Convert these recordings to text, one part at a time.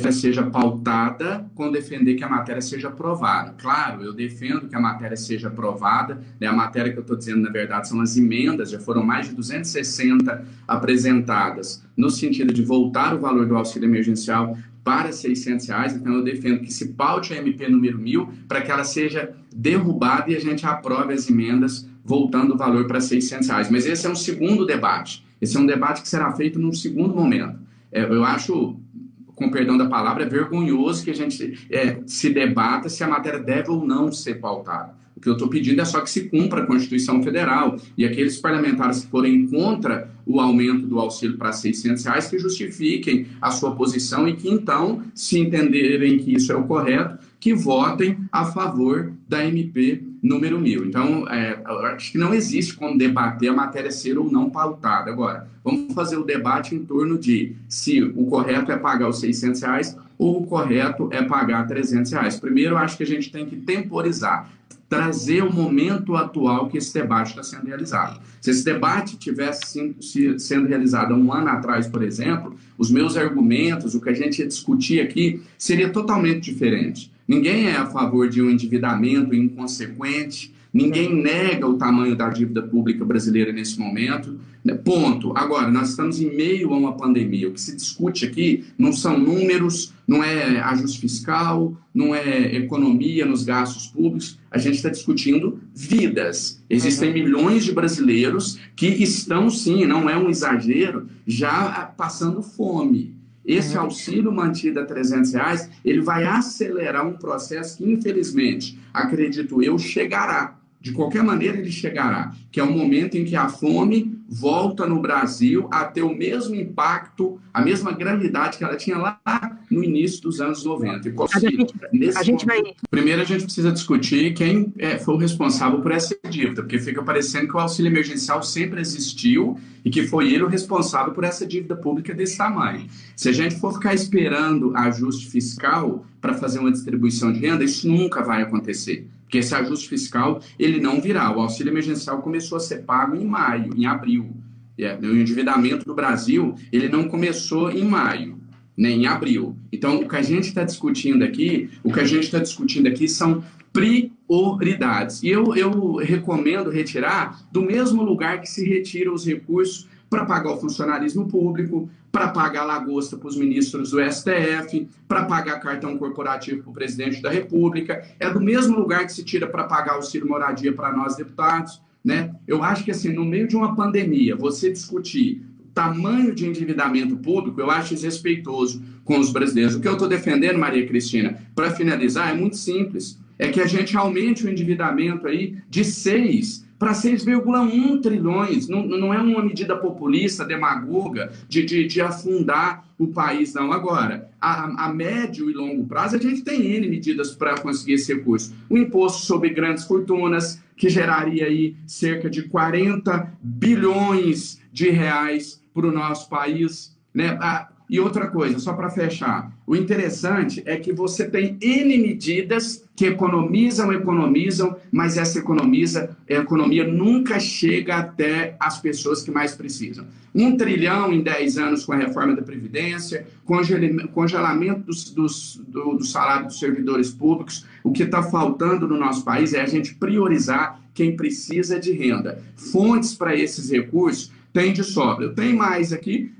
seja pautada com defender que a matéria seja aprovada. Claro, eu defendo que a matéria seja aprovada, né? A matéria que eu estou dizendo, na verdade, são as emendas, já foram mais de 260 apresentadas, no sentido de voltar o valor do auxílio emergencial para R$ 600, então eu defendo que se paute a MP número 1000 para que ela seja derrubada e a gente aprove as emendas voltando o valor para R$ 600. Mas esse é um segundo debate, esse é um debate que será feito num segundo momento. Eu acho, com perdão da palavra, é vergonhoso que a gente se debata se a matéria deve ou não ser pautada. O que eu estou pedindo é só que se cumpra a Constituição Federal e aqueles parlamentares que forem contra o aumento do auxílio para R$ 600 que justifiquem a sua posição e que, então, se entenderem que isso é o correto, que votem a favor da MP número 1000. Então, eu acho que não existe como debater a matéria ser ou não pautada. Agora, vamos fazer o debate em torno de se o correto é pagar os R$ 600 ou o correto é pagar R$ 300. Primeiro, eu acho que a gente tem que temporizar, trazer o momento atual que esse debate está sendo realizado. Se esse debate tivesse sendo realizado há um ano atrás, por exemplo, os meus argumentos, o que a gente ia discutir aqui, seria totalmente diferente. Ninguém é a favor de um endividamento inconsequente, ninguém nega o tamanho da dívida pública brasileira nesse momento, né? Ponto. Agora, nós estamos em meio a uma pandemia. O que se discute aqui não são números, não é ajuste fiscal, não é economia nos gastos públicos. A gente está discutindo vidas. Existem milhões de brasileiros que estão, sim, não é um exagero, já passando fome. Esse auxílio mantido a R$ 300, ele vai acelerar um processo que, infelizmente, acredito eu, chegará. De qualquer maneira, ele chegará, que é um momento em que a fome volta no Brasil a ter o mesmo impacto, a mesma gravidade que ela tinha lá no início dos anos 90. Primeiro, a gente precisa discutir quem foi o responsável por essa dívida, porque fica parecendo que o auxílio emergencial sempre existiu e que foi ele o responsável por essa dívida pública desse tamanho. Se a gente for ficar esperando ajuste fiscal para fazer uma distribuição de renda, isso nunca vai acontecer. Porque esse ajuste fiscal, ele não virá. O auxílio emergencial começou a ser pago em maio, em abril. O endividamento do Brasil, ele não começou em maio, nem em abril. Então, o que a gente está discutindo aqui, são prioridades. E eu recomendo retirar do mesmo lugar que se retira os recursos para pagar o funcionalismo público, para pagar lagosta para os ministros do STF, para pagar cartão corporativo para o presidente da República. É do mesmo lugar que se tira para pagar auxílio moradia para nós deputados, né? Eu acho que, assim, no meio de uma pandemia, você discutir tamanho de endividamento público, eu acho desrespeitoso com os brasileiros. O que eu estou defendendo, Maria Cristina, para finalizar, é muito simples. É que a gente aumente o endividamento aí de 6 para 6,1 trilhões. Não é uma medida populista, demagoga, de afundar o país, não. Agora, a médio e longo prazo, a gente tem N medidas para conseguir esse recurso. O imposto sobre grandes fortunas, que geraria aí cerca de 40 bilhões de reais para o nosso país, né? E outra coisa, só para fechar, o interessante é que você tem N medidas que economizam, mas essa economia nunca chega até as pessoas que mais precisam. 1 trilhão em 10 anos com a reforma da Previdência, congelamento do salário dos servidores públicos. O que está faltando no nosso país é a gente priorizar quem precisa de renda. Fontes para esses recursos tem de sobra. Eu tenho mais aqui,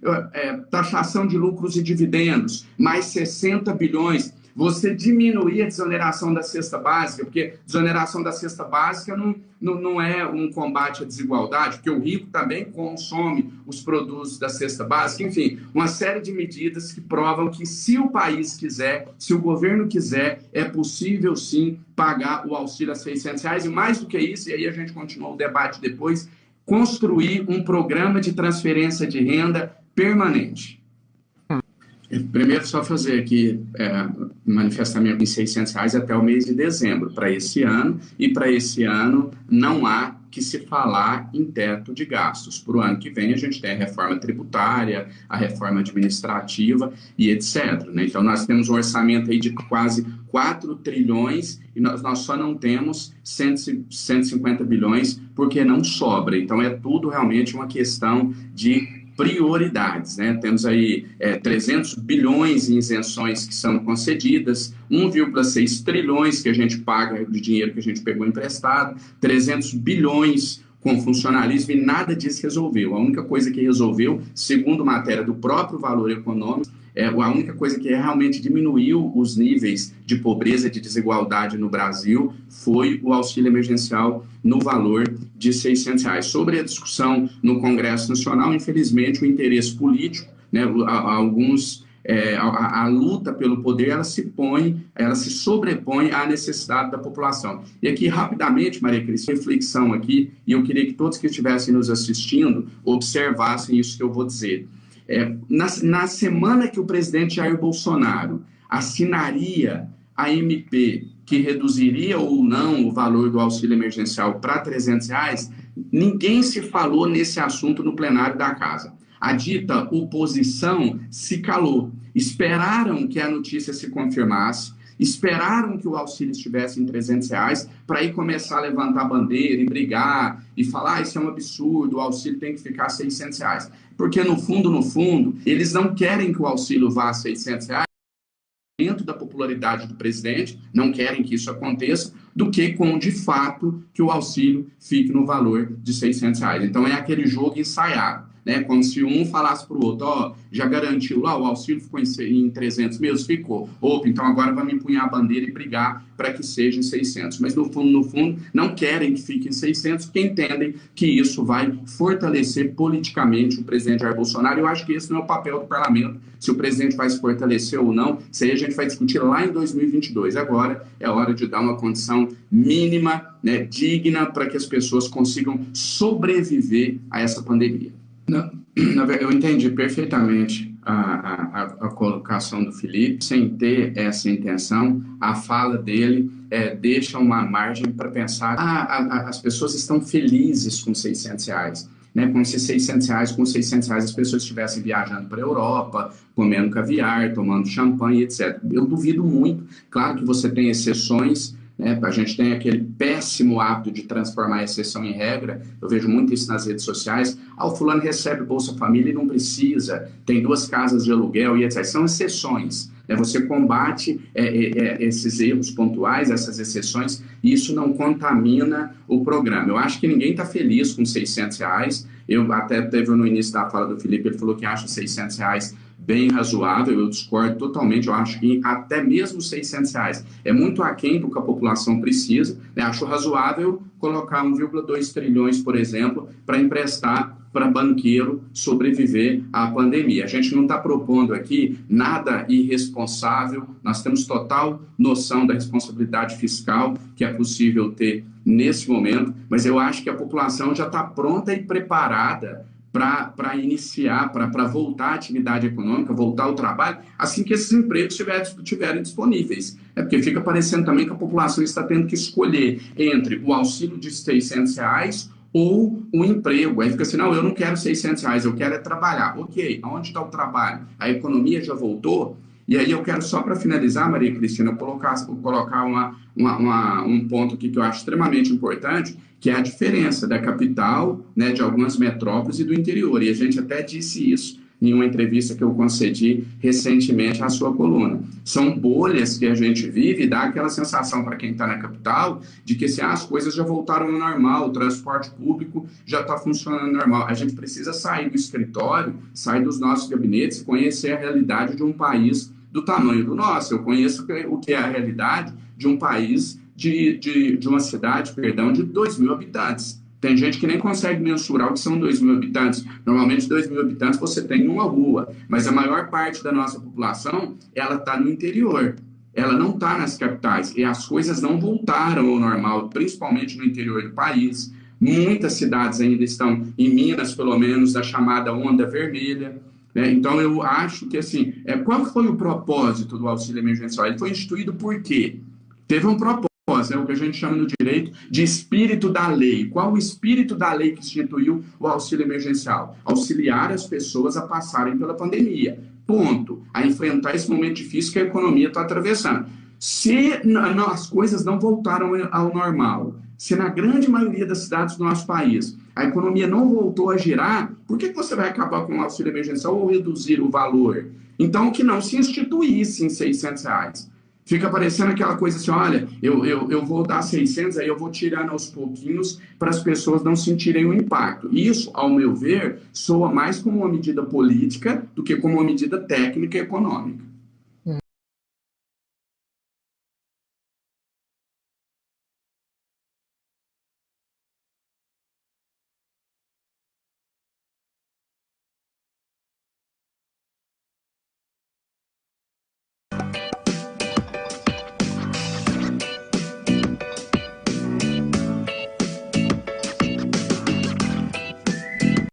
taxação de lucros e dividendos, mais 60 bilhões. Você diminuir a desoneração da cesta básica, porque desoneração da cesta básica não é um combate à desigualdade, porque o rico também consome os produtos da cesta básica. Enfim, uma série de medidas que provam que, se o país quiser, se o governo quiser, é possível sim pagar o auxílio a R$ 600. E mais do que isso, e aí a gente continua o debate depois, construir um programa de transferência de renda permanente. Primeiro, só fazer aqui manifestamento em R$ 600 até o mês de dezembro para esse ano, e para esse ano não há que se falar em teto de gastos. Para o ano que vem a gente tem a reforma tributária, a reforma administrativa e etc. Né? Então nós temos um orçamento aí de quase 4 trilhões e nós só não temos 150 bilhões porque não sobra. Então é tudo realmente uma questão de prioridades, né? Temos aí 300 bilhões em isenções que são concedidas, 1,6 trilhões que a gente paga de dinheiro que a gente pegou emprestado, 300 bilhões com funcionalismo, e nada disso resolveu. A única coisa que resolveu, segundo matéria do próprio Valor Econômico, a única coisa que realmente diminuiu os níveis de pobreza e de desigualdade no Brasil foi o auxílio emergencial no valor de R$600. Sobre a discussão no Congresso Nacional, infelizmente, o interesse político, né, a luta pelo poder, ela se sobrepõe à necessidade da população. E aqui, rapidamente, Maria Cristina, reflexão aqui, e eu queria que todos que estivessem nos assistindo observassem isso que eu vou dizer. Na semana que o presidente Jair Bolsonaro assinaria a MP que reduziria ou não o valor do auxílio emergencial para R$300, ninguém se falou nesse assunto no plenário da Casa. A dita oposição se calou. Esperaram que a notícia se confirmasse, esperaram que o auxílio estivesse em R$300 para aí começar a levantar a bandeira e brigar e falar isso é um absurdo, o auxílio tem que ficar R$600. Porque no fundo, eles não querem que o auxílio vá a R$600 dentro da popularidade do presidente, não querem que isso aconteça, do que com, de fato, que o auxílio fique no valor de R$600. Então é aquele jogo ensaiado, né? Como se um falasse para o outro, ó, já garantiu lá, o auxílio ficou em 300 mesmo? Ficou. Opa, então agora vamos empunhar a bandeira e brigar para que seja em 600. Mas no fundo, não querem que fique em 600, porque entendem que isso vai fortalecer politicamente o presidente Jair Bolsonaro. Eu acho que esse não é o papel do parlamento, se o presidente vai se fortalecer ou não, isso aí a gente vai discutir lá em 2022. Agora é hora de dar uma condição mínima, né, digna, para que as pessoas consigam sobreviver a essa pandemia. Eu entendi perfeitamente a colocação do Felipe, sem ter essa intenção. A fala dele deixa uma margem para pensar as pessoas estão felizes com R$600, né? Como se com R$600 as pessoas estivessem viajando para a Europa, comendo caviar, tomando champanhe, etc. Eu duvido muito. Claro que você tem exceções, né? A gente tem aquele péssimo hábito de transformar a exceção em regra. Eu vejo muito isso nas redes sociais. O fulano recebe Bolsa Família e não precisa, tem 2 casas de aluguel e etc. São exceções, né? Você combate esses erros pontuais, essas exceções, e isso não contamina o programa. Eu acho que ninguém está feliz com R$600. Eu até teve no início da fala do Felipe, ele falou que acha R$600 bem razoável. Eu discordo totalmente. Eu acho que até mesmo R$600 é muito aquém do que a população precisa, né? Acho razoável colocar 1,2 trilhões, por exemplo, para emprestar para banqueiro sobreviver à pandemia. A gente não está propondo aqui nada irresponsável, nós temos total noção da responsabilidade fiscal que é possível ter nesse momento, mas eu acho que a população já está pronta e preparada para iniciar, para voltar à atividade econômica, voltar ao trabalho, assim que esses empregos estiverem disponíveis. Porque fica parecendo também que a população está tendo que escolher entre o auxílio de R$600 ou o emprego. Aí fica assim, não, eu não quero R$600, eu quero trabalhar. Ok, aonde está o trabalho? A economia já voltou? E aí eu quero só para finalizar, Maria Cristina, colocar um ponto aqui que eu acho extremamente importante, que é a diferença da capital, né, de algumas metrópoles e do interior. E a gente até disse isso em uma entrevista que eu concedi recentemente à sua coluna. São bolhas que a gente vive e dá aquela sensação para quem está na capital de que assim, as coisas já voltaram ao normal, o transporte público já está funcionando normal. A gente precisa sair do escritório, sair dos nossos gabinetes e conhecer a realidade de um país do tamanho do nosso. Eu conheço o que é a realidade de um país, de uma cidade, de 2.000 habitantes. Tem gente que nem consegue mensurar o que são 2.000 habitantes. Normalmente, 2.000 habitantes você tem em uma rua, mas a maior parte da nossa população, ela está no interior. Ela não está nas capitais. E as coisas não voltaram ao normal, principalmente no interior do país. Muitas cidades ainda estão, em Minas, pelo menos, da chamada onda vermelha. Então, eu acho que, assim, qual foi o propósito do auxílio emergencial? Ele foi instituído por quê? Teve um propósito, o que a gente chama no direito de espírito da lei. Qual o espírito da lei que instituiu o auxílio emergencial? Auxiliar as pessoas a passarem pela pandemia. Ponto. A enfrentar esse momento difícil que a economia está atravessando. Se as coisas não voltaram ao normal, Se na grande maioria das cidades do nosso país a economia não voltou a girar, por que você vai acabar com o auxílio emergencial ou reduzir o valor? Então, que não se instituísse em R$ 600. Fica parecendo aquela coisa assim, olha, eu vou dar 600, aí eu vou tirando aos pouquinhos para as pessoas não sentirem o impacto. Isso, ao meu ver, soa mais como uma medida política do que como uma medida técnica e econômica.